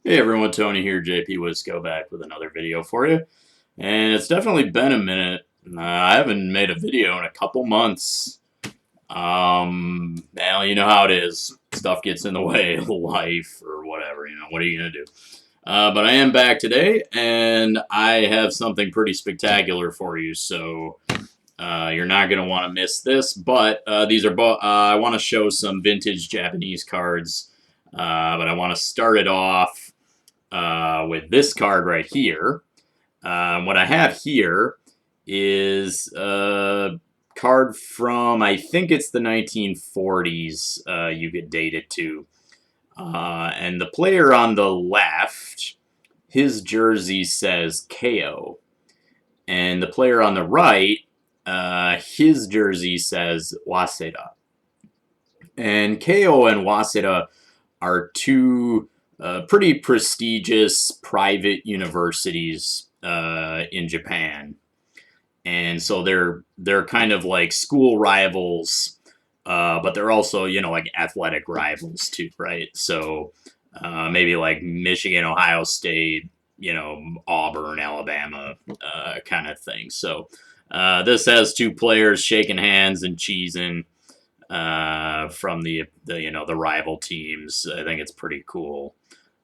Hey everyone, Tony here, JP Wisco back with another video for you. And it's definitely been a minute. I haven't made a video in a couple months. Well, you know how it is. Stuff gets in the way of life or whatever, what are you going to do? But I am back today, and I have something pretty spectacular for you, so you're not going to want to miss this. But these are both, I want to show some vintage Japanese cards, but I want to start it off with this card right here. What I have here is a card from, I think it's the 1940s, you could date it to. And the player on the left, his jersey says KO. And the player on the right, his jersey says Waseda. And KO and Waseda are two pretty prestigious private universities in Japan, and so they're kind of like school rivals, but they're also like athletic rivals too, right? So maybe like Michigan, Ohio State, Auburn, Alabama, kind of thing. So this has two players shaking hands and cheesing from the rival teams. I think it's pretty cool.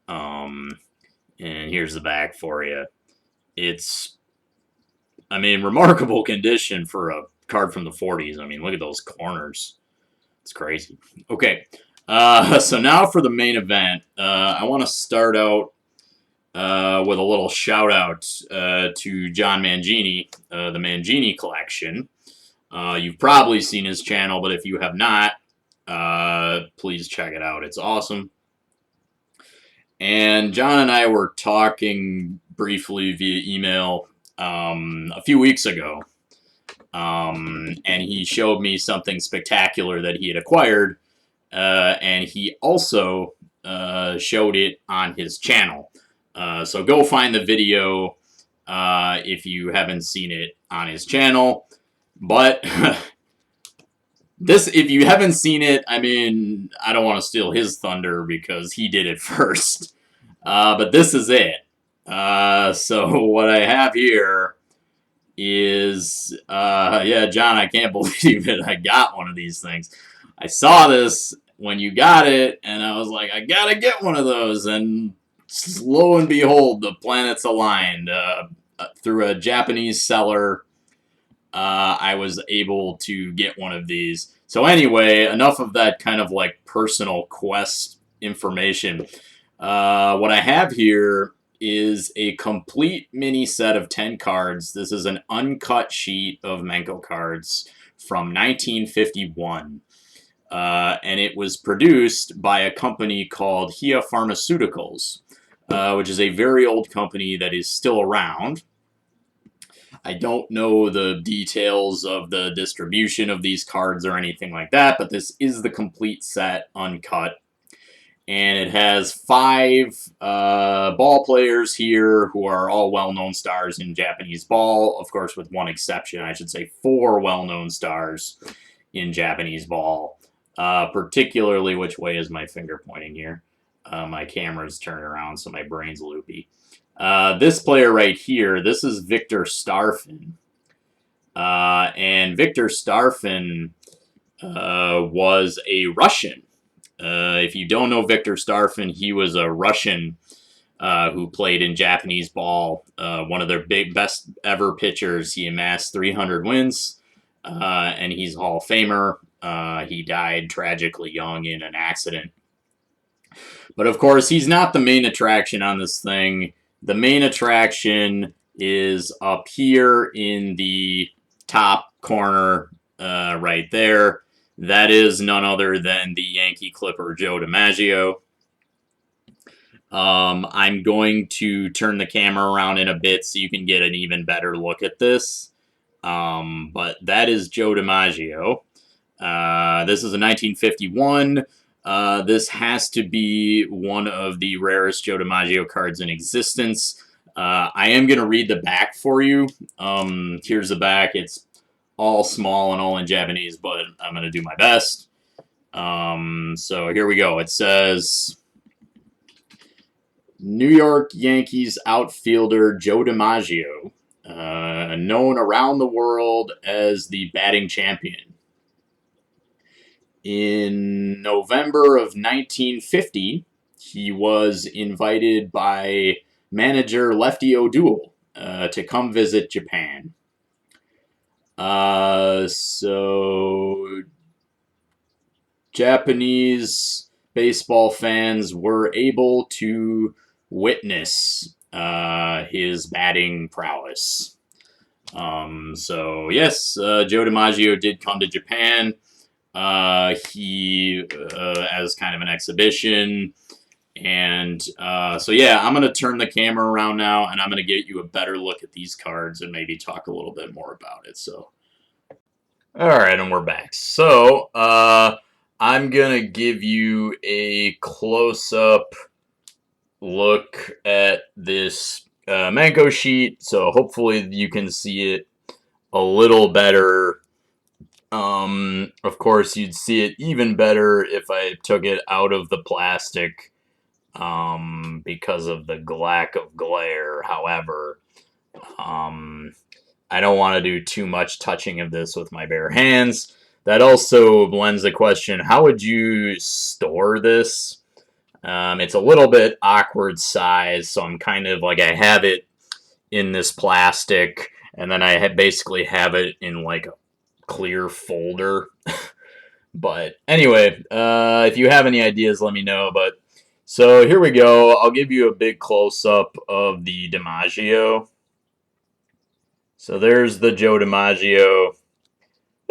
Um, and here's the back for you. It's, remarkable condition for a card from the 40s. Look at those corners. It's crazy. Okay, so now for the main event. I want to start out with a little shout out to John Mangini, the Mangini collection. You've probably seen his channel, but if you have not, please check it out. It's awesome. And John and I were talking briefly via email a few weeks ago. And he showed me something spectacular that he had acquired. And he also showed it on his channel. So go find the video if you haven't seen it on his channel. But if you haven't seen it, I don't want to steal his thunder because he did it first. But this is it. So what I have here is, yeah, John, I can't believe it. I got one of these things. I saw this when you got it, and I was like, I gotta get one of those. And lo and behold, the planets aligned. Through a Japanese seller, I was able to get one of these. So anyway, enough of that kind of like personal quest information. What I have here is a complete mini set of 10 cards. This is an uncut sheet of Menko cards from 1951. And it was produced by a company called Hia Pharmaceuticals, which is a very old company that is still around. I don't know the details of the distribution of these cards or anything like that, but this is the complete set, uncut. And it has 5 ball players here who are all well-known stars in Japanese ball. Of course, with one exception, I should say 4 well-known stars in Japanese ball. Particularly, which way is my finger pointing here? My camera's turned around, so my brain's loopy. This player right here, this is Victor Starfin. And Victor Starfin was a Russian. If you don't know Victor Starfin, he was a Russian who played in Japanese ball. One of their best ever pitchers. He amassed 300 wins, and he's a Hall of Famer. He died tragically young in an accident. But of course, he's not the main attraction on this thing. The main attraction is up here in the top corner right there. That is none other than the Yankee Clipper Joe DiMaggio. I'm going to turn the camera around in a bit so you can get an even better look at this. But that is Joe DiMaggio. This is a 1951. This has to be one of the rarest Joe DiMaggio cards in existence. I am going to read the back for you. Here's the back. It's all small and all in Japanese, but I'm going to do my best. So here we go. It says, New York Yankees outfielder Joe DiMaggio, known around the world as the batting champion. In November of 1950, he was invited by manager Lefty O'Doul to come visit Japan. So Japanese baseball fans were able to witness his batting prowess. So yes, Joe DiMaggio did come to Japan. He as kind of an exhibition, and so yeah, I'm gonna turn the camera around now, and I'm gonna get you a better look at these cards and maybe talk a little bit more about it. So, all right, and we're back. So, I'm gonna give you a close-up look at this Manko sheet. So hopefully you can see it a little better. Of course, you'd see it even better if I took it out of the plastic because of the lack of glare. However, I don't want to do too much touching of this with my bare hands. That also lends the question, how would you store this? It's a little bit awkward size, so I'm kind of like I have it in this plastic, and then I basically have it in like a clear folder. But anyway, if you have any ideas, let me know. But so here we go. I'll give you a big close up of the DiMaggio. So there's the Joe DiMaggio.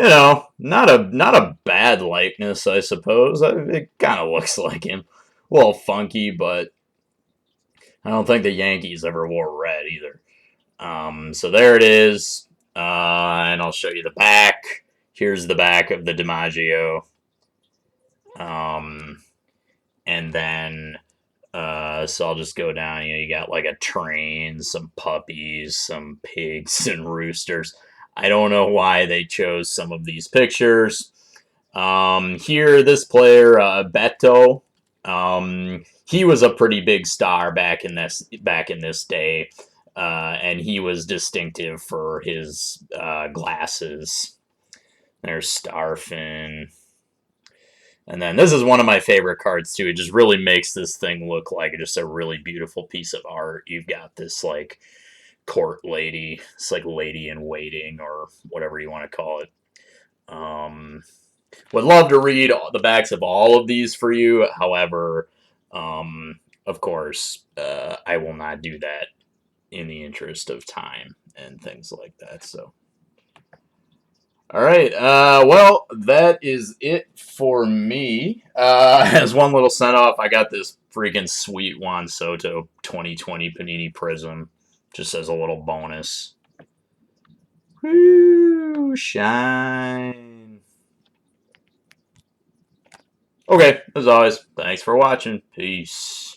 You know, not a bad likeness, I suppose. It kind of looks like him. A little funky, but I don't think the Yankees ever wore red either. So there it is, and I'll show you the back. Here's the back of the DiMaggio. And then, so I'll just go down. You got like a train, some puppies, some pigs, and roosters. I don't know why they chose some of these pictures. Here, this player, Beto, he was a pretty big star back in this day, and he was distinctive for his glasses. There's Starfin. And then this is one of my favorite cards too. It just really makes this thing look like just a really beautiful piece of art. You've got this like court lady, it's like lady in waiting or whatever you want to call it. Would love to read the backs of all of these for you. However, of course, I will not do that in the interest of time and things like that. So. All right. Well, that is it for me. As one little send off, I got this freaking sweet Juan Soto 2020 Panini Prism, just as a little bonus. Woo, shine. Okay, as always, thanks for watching. Peace.